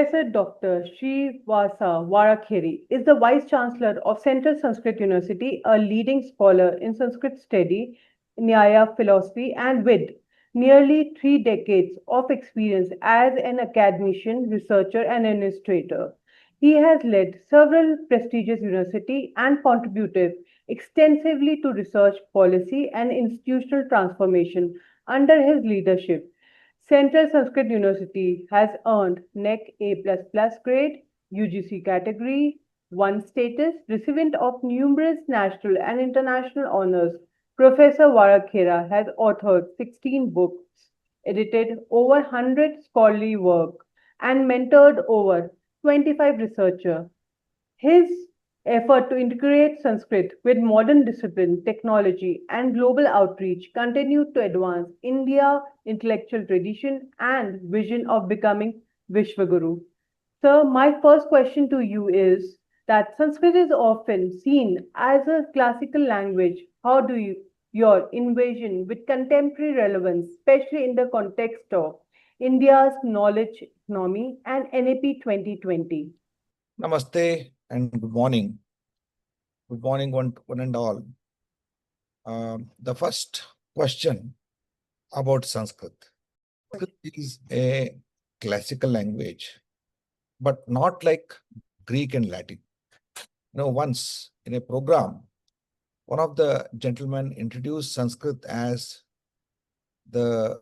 Professor Dr. Shrivasa Varakhedi is the Vice Chancellor of Central Sanskrit University, a leading scholar in Sanskrit study, Nyaya philosophy, and with nearly 3 decades of experience as an academician, researcher, and administrator. He has led several prestigious universities and contributed extensively to research policy and institutional transformation under his leadership. Central Sanskrit University has earned NEC A++ grade, UGC category 1 status, recipient of numerous national and international honors. Professor Varakhera has authored 16 books, edited over 100 scholarly work, and mentored over 25 researchers. His effort to integrate Sanskrit with modern discipline, technology, and global outreach continued to advance India's intellectual tradition and vision of becoming Vishwaguru. Sir, my first question to you is that Sanskrit is often seen as a classical language. How do your invasion with contemporary relevance, especially in the context of India's knowledge economy and NAP 2020? Namaste and good morning. Good morning, one and all. The first question about Sanskrit. Sanskrit is a classical language, but not like Greek and Latin. Once in a program, one of the gentlemen introduced Sanskrit as the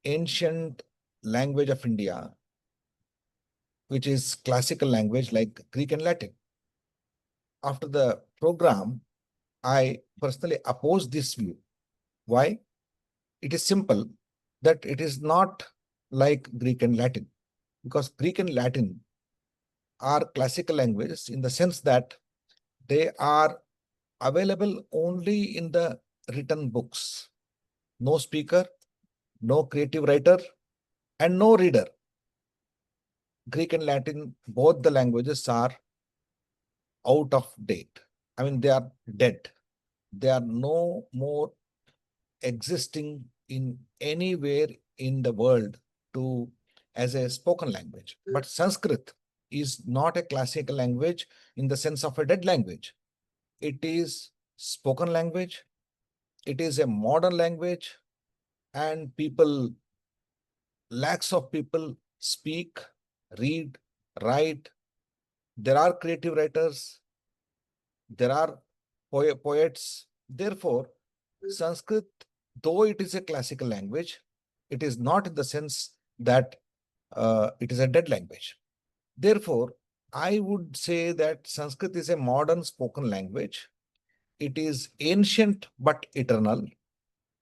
ancient language of India, which is classical language like Greek and Latin. After the program, I personally oppose this view. Why? It is simple that it is not like Greek and Latin, because Greek and Latin are classical languages in the sense that they are available only in the written books. No speaker, no creative writer, and no reader. Greek and Latin, both the languages are out of date. I mean, they are dead. They are no more existing in anywhere in the world as a spoken language. But Sanskrit is not a classical language in the sense of a dead language. It is spoken language. It is a modern language, and lakhs of people speak, read, write. There are creative writers. There are poets. Therefore, Sanskrit, though it is a classical language, it is not in the sense that it is a dead language. Therefore, I would say that Sanskrit is a modern spoken language. It is ancient but eternal,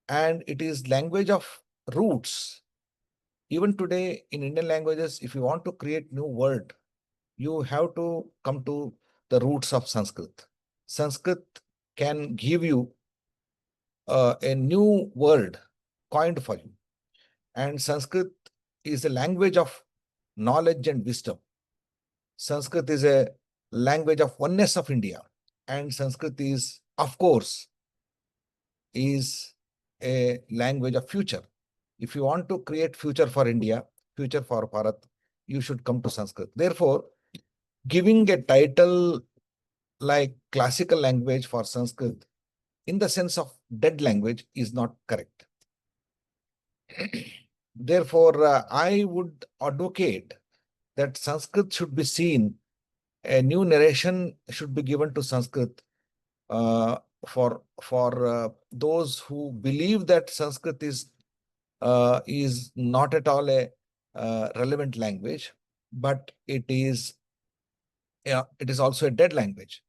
and it is language of roots. Even today in Indian languages, if you want to create new word, you have to come to the roots of Sanskrit. Sanskrit can give you a new word coined for you. And Sanskrit is a language of knowledge and wisdom. Sanskrit is a language of oneness of India. And Sanskrit is, of course, is a language of future. If you want to create future for India, future for Bharat, you should come to Sanskrit. Therefore, giving a title like classical language for Sanskrit in the sense of dead language is not correct. Therefore, I would advocate that Sanskrit should be seen, a new narration should be given to Sanskrit for those who believe that Sanskrit is not at all a relevant language, but it is also a dead language.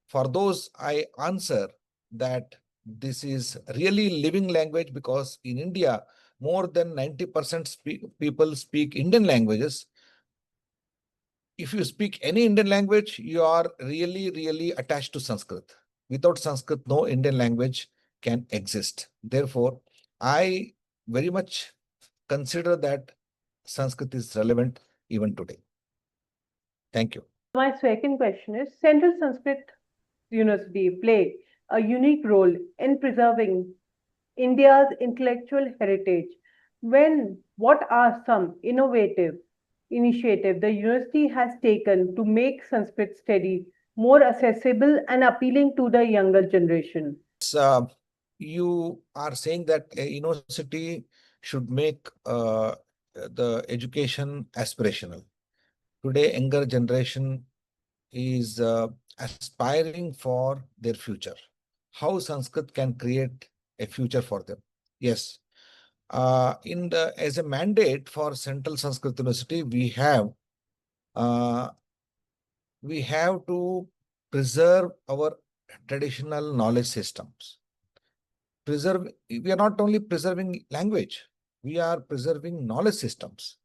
For those, I answer that this is really living language, because in India, more than 90% people speak Indian languages. If you speak any Indian language, you are really, really attached to Sanskrit. Without Sanskrit, no Indian language can exist. Therefore, I very much consider that Sanskrit is relevant even today. Thank you. My second question is, Central Sanskrit University play a unique role in preserving India's intellectual heritage. What are some innovative initiative the university has taken to make Sanskrit study more accessible and appealing to the younger generation? You are saying that a university should make the education aspirational. Today, younger generation is aspiring for their future. How Sanskrit can create a future for them? Yes. As a mandate for Central Sanskrit University, uh, we have to preserve our traditional knowledge systems. We are not only preserving language, we are preserving knowledge systems.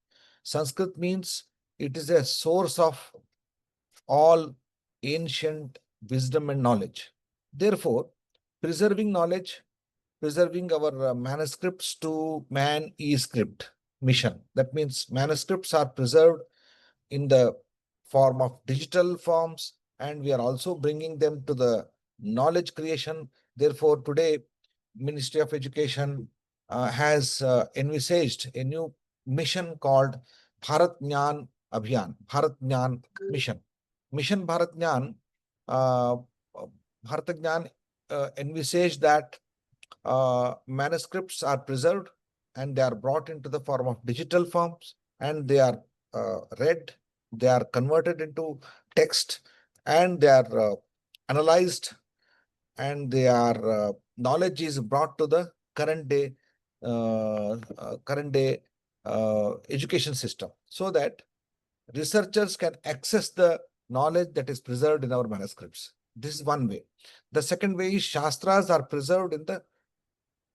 Sanskrit means it is a source of all ancient wisdom and knowledge. Therefore, preserving knowledge, preserving our manuscripts to man e-script mission. That means manuscripts are preserved in the form of digital forms, and we are also bringing them to the knowledge creation. Therefore, today, Ministry of Education has envisaged a new mission called Bharat Jnana Abhiyan, Bharat Jnana Mission. Mission Bharat Jnana, uh, Bharat Jnana envisaged that manuscripts are preserved and they are brought into the form of digital forms, and they are read, they are converted into text, and they are analyzed, and their knowledge is brought to the current day education system, so that researchers can access the knowledge that is preserved in our manuscripts. This is one way. The second way is Shastras are preserved in the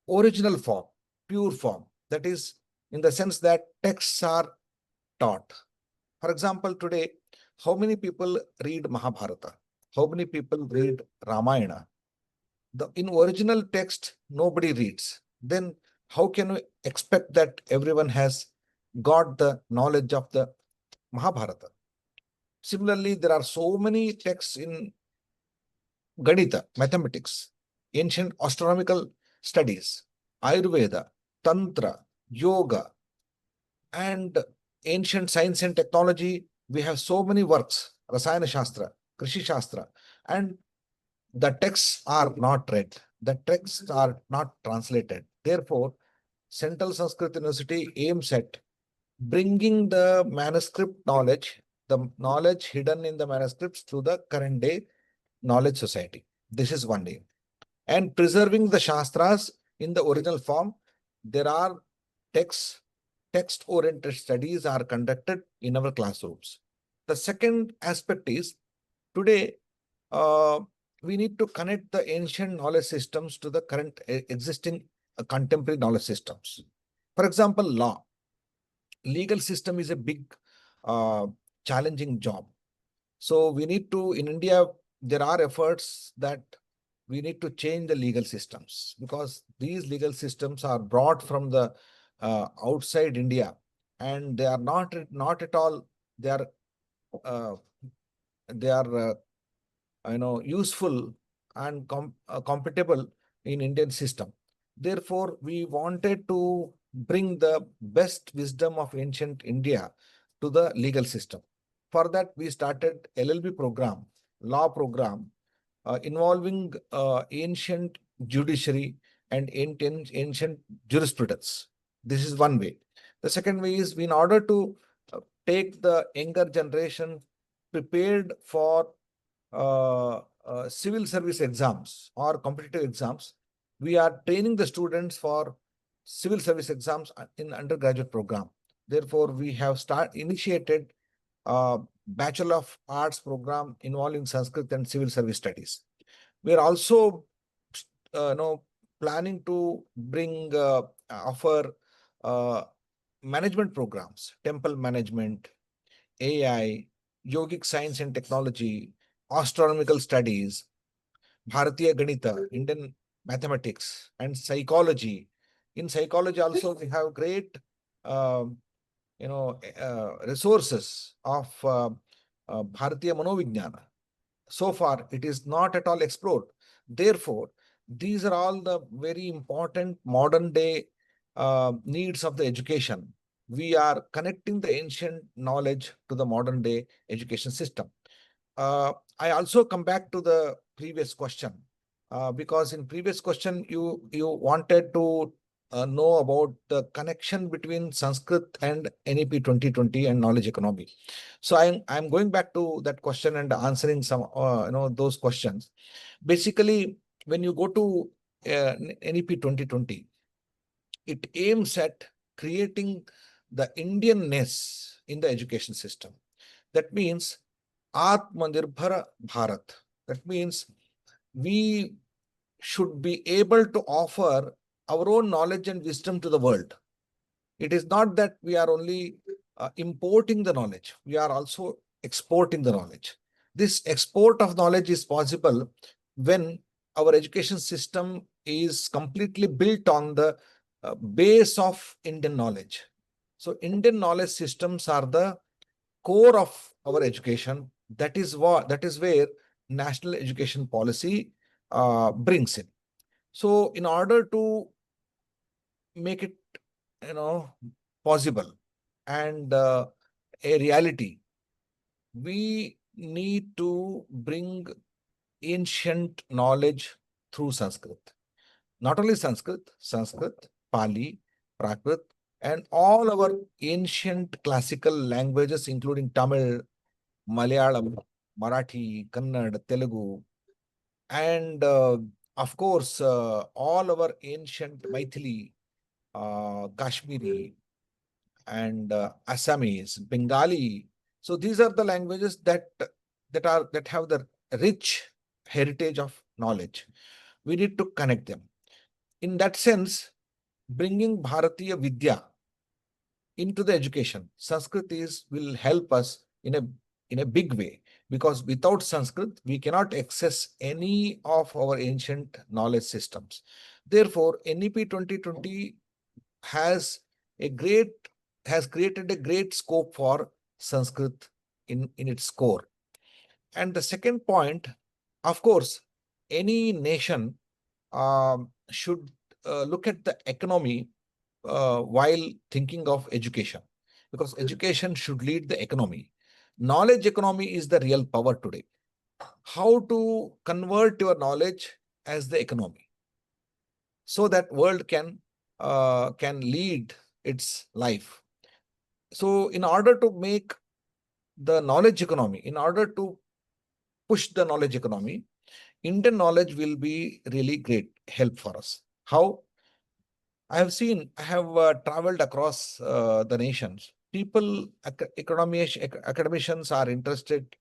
original form, pure form. That is, in the sense that texts are taught. For example, today, how many people read Mahabharata? How many people read Ramayana? In original text, nobody reads. Then how can we expect that everyone has got the knowledge of the Mahabharata? Similarly, there are so many texts in Ganita, mathematics, ancient astronomical studies, Ayurveda, Tantra, Yoga, and ancient science and technology. We have so many works, Rasayana Shastra, Krishi Shastra, and the texts are not read. The texts are not translated. Therefore, Central Sanskrit University aims at bringing the manuscript knowledge, the knowledge hidden in the manuscripts, to the current day knowledge society. This is one way. And preserving the Shastras in the original form, there are text-oriented studies are conducted in our classrooms. The second aspect is, today, uh, we need to connect the ancient knowledge systems to the current existing contemporary knowledge systems. For example, law. Legal system is a big challenging job. So we need to, in India, there are efforts that we need to change the legal systems, because these legal systems are brought from the outside India, and they are not at all, they are uh, they are useful and compatible in Indian system. Therefore, we wanted to bring the best wisdom of ancient India to the legal system. For that, we started LLB program, law program, involving ancient judiciary and ancient jurisprudence. This is one way. The second way is, in order to take the younger generation prepared for civil service exams or competitive exams, we are training the students for civil service exams in undergraduate program. Therefore, we have initiated a Bachelor of Arts program involving Sanskrit and civil service studies. We are also planning to offer uh, management programs, temple management, AI, yogic science and technology, astronomical studies, Bharatiya Ganita, Indian mathematics, and psychology. In psychology also, we have great resources of Bharatiya Manovijnana. So far, it is not at all explored. Therefore, these are all the very important modern day needs of the education. we are connecting the ancient knowledge to the modern day education system. I also come back to the previous question, because in previous question you wanted to know about the connection between Sanskrit and NEP 2020 and knowledge economy. So I'm going back to that question and answering some those questions. Basically, when you go to NEP 2020, it aims at creating the Indianness in the education system. That means Atmanirbhar Bharat. That means we should be able to offer our own knowledge and wisdom to the world. It is not that we are only importing the knowledge, we are also exporting the knowledge. This export of knowledge is possible when our education system is completely built on the base of Indian knowledge. So Indian knowledge systems are the core of our education. That is where national education policy brings in. So in order to make it possible and a reality, we need to bring ancient knowledge through Sanskrit. Not only Sanskrit, Pali, Prakrit, and all our ancient classical languages, including Tamil, Malayalam, Marathi, Kannada, Telugu, and of course, all our ancient Maithili, Kashmiri, and Assamese, Bengali. So these are the languages that have the rich heritage of knowledge. We need to connect them. In that sense, bringing Bharatiya Vidya into the education, Sanskrit will help us in a big way, because without Sanskrit, we cannot access any of our ancient knowledge systems. Therefore, NEP 2020 has created a great scope for Sanskrit in its core. And the second point, of course, any nation should look at the economy while thinking of education, because education should lead the economy. Knowledge economy is the real power today. How to convert your knowledge as the economy, so that world can lead its life. So in order to make the knowledge economy, in order to push the knowledge economy, Indian knowledge will be really great help for us. How? I have traveled across the nations. People, academicians are interested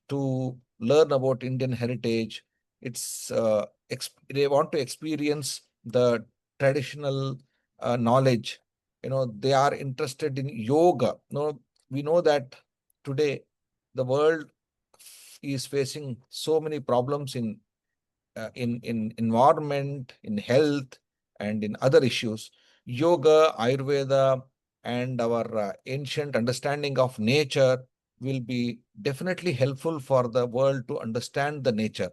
to learn about Indian heritage. They want to experience the traditional knowledge. They are interested in yoga. We know that today the world is facing so many problems in environment, in health, and in other issues. Yoga, Ayurveda, and our ancient understanding of nature will be definitely helpful for the world to understand the nature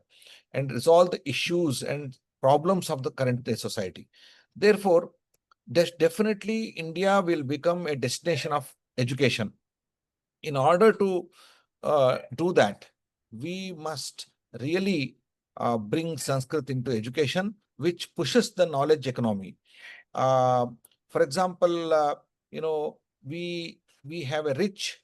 and resolve the issues and problems of the current day society. Therefore, definitely India will become a destination of education. In order to do that, we must really bring Sanskrit into education, which pushes the knowledge economy. Uh, for example, we have a rich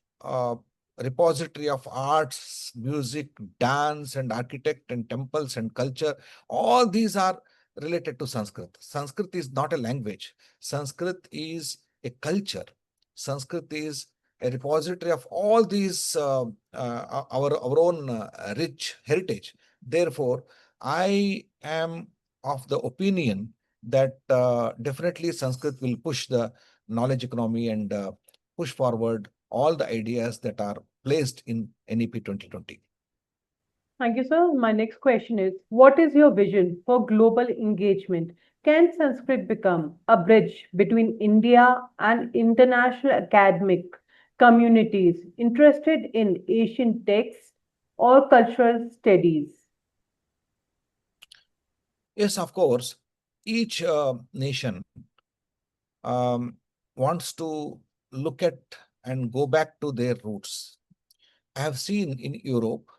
repository of arts, music, dance, and architect, and temples and culture. All these are related to Sanskrit. Sanskrit is not a language. Sanskrit is a culture. Sanskrit is a repository of all these our own rich heritage. Therefore, I am of the opinion that definitely Sanskrit will push the knowledge economy and push forward all the ideas that are placed in NEP 2020. Thank you, sir. My next question is, what is your vision for global engagement? Can Sanskrit become a bridge between India and international academic communities interested in Asian texts or cultural studies? Yes, of course. Each nation wants to look at and go back to their roots. I have seen in Europe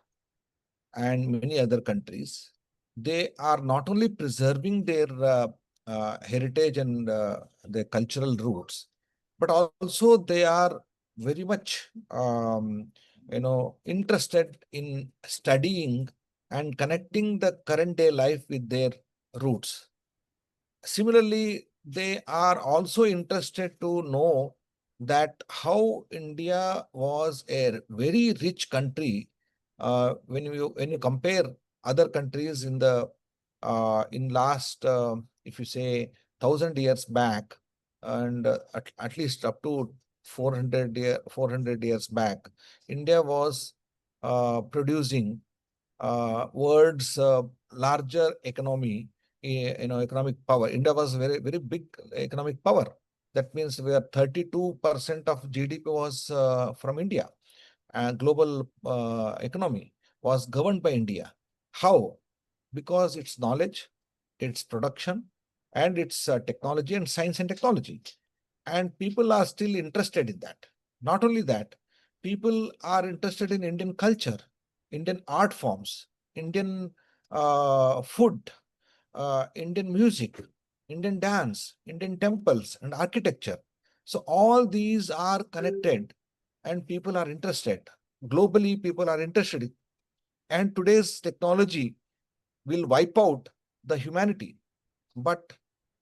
and many other countries, they are not only preserving their heritage and their cultural roots, but also they are very much interested in studying and connecting the current day life with their roots. Similarly, they are also interested to know that how India was a very rich country when you compare other countries in the in last if you say 1,000 years back, and at least up to 400 years back, India was producing world's larger economy, economic power. India was very big economic power. That means we are 32% of GDP was from India, and global economy was governed by India. How? Because its knowledge, its production, and its technology and science and technology. And people are still interested in that. Not only that, people are interested in Indian culture, Indian art forms, Indian food, Indian music, Indian dance, Indian temples and architecture. So all these are connected and people are interested. Globally, people are interested. And today's technology will wipe out the humanity. But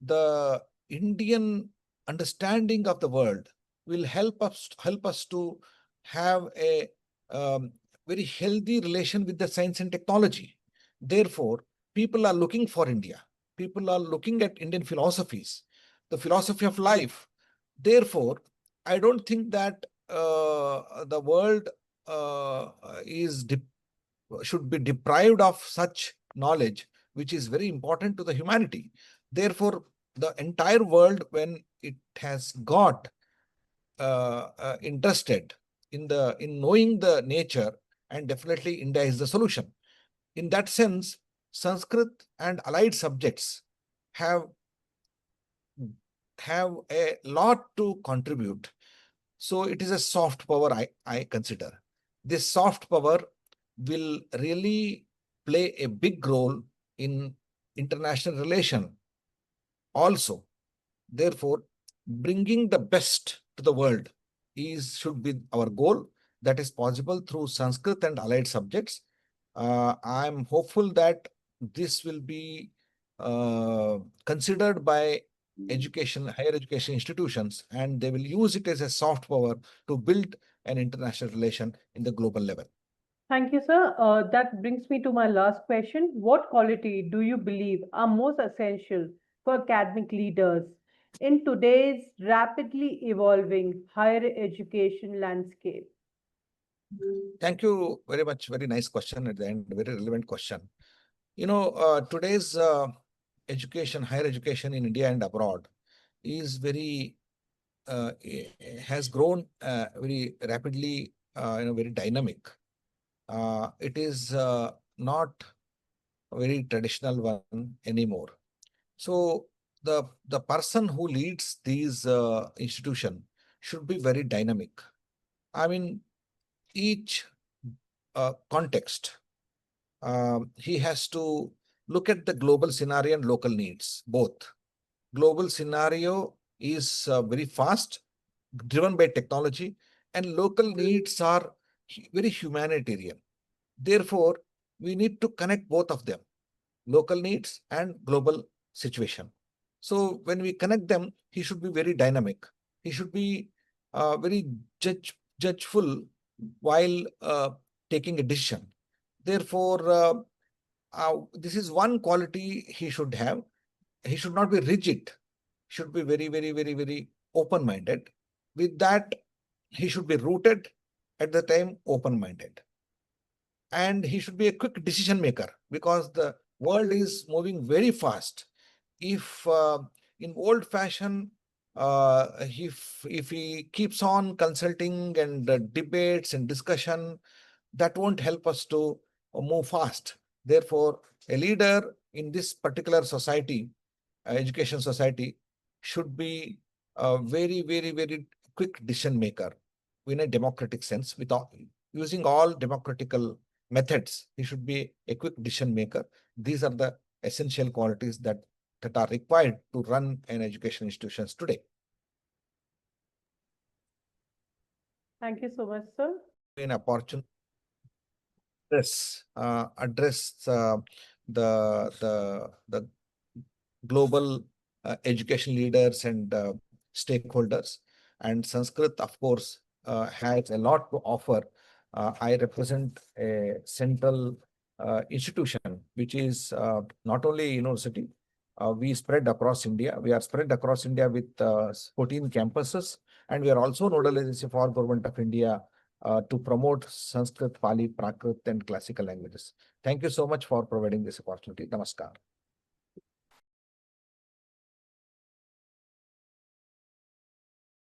the Indian understanding of the world will help us to have a um, very healthy relation with the science and technology. Therefore, people are looking for India. People are looking at Indian philosophies, the philosophy of life. Therefore, I don't think that the world is should be deprived of such knowledge, which is very important to the humanity. Therefore, the entire world, when it has got interested in knowing the nature, and definitely India is the solution. In that sense, Sanskrit and allied subjects have a lot to contribute. So it is a soft power, I consider. This soft power will really play a big role in international relation also. Therefore, bringing the best to the world should be our goal. That is possible through Sanskrit and allied subjects. I'm hopeful that this will be considered by higher education institutions, and they will use it as a soft power to build an international relation in the global level. Thank you, sir. That brings me to my last question. What quality do you believe are most essential for academic leaders in today's rapidly evolving higher education landscape? Thank you very much. Very nice question at the end, very relevant question. Today's higher education in India and abroad is has grown very rapidly, very dynamic. It is not a very traditional one anymore. So the person who leads these institution should be very dynamic. I mean, each context, he has to look at the global scenario and local needs, both. Global scenario is very fast, driven by technology, and local needs are very humanitarian. Therefore, we need to connect both of them, local needs and global situation. So when we connect them, he should be very dynamic. He should be very judgeful while taking a decision. Therefore, this is one quality he should have. He should not be rigid. He should be very open-minded. With that, he should be rooted, at the time open-minded. And he should be a quick decision maker, because the world is moving very fast. If in old fashion, if he keeps on consulting and debates and discussion, that won't help us to move fast. Therefore, a leader in this particular society, education society, should be very quick decision maker in a democratic sense, using all democratical methods. He should be a quick decision maker. These are the essential qualities that are required to run an education institutions today. Thank you so much, sir. An opportunity address the global education leaders and stakeholders. And Sanskrit, of course, has a lot to offer. I represent a central institution, which is not only a university. We spread across India. We are spread across India with 14 campuses, and we are also nodal agency for Government of India to promote Sanskrit, Pali, Prakrit, and classical languages. Thank you so much for providing this opportunity. Namaskar.